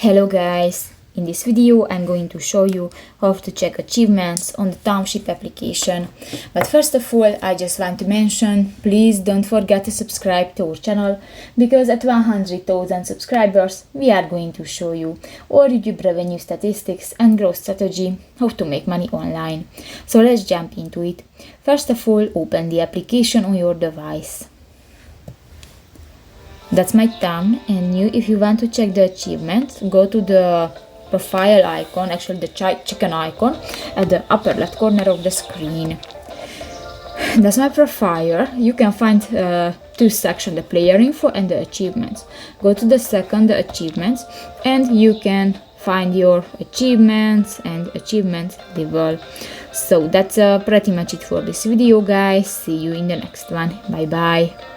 Hello guys! In this video I'm going to show you how to check achievements on the Township application. But first of all, I just want to mention, please don't forget to subscribe to our channel, because at 100,000 subscribers we are going to show you our YouTube revenue statistics and growth strategy, how to make money online. So let's jump into it. First of all, open the application on your device. That's my thumb, and if you want to check the achievements, go to the profile icon, actually the chicken icon at the upper left corner of the screen. That's my profile. You can find two sections, the player info and the achievements. Go to the second, the achievements, and you can find your achievements and achievement level. So that's pretty much it for this video, guys. See you in the next one. Bye bye.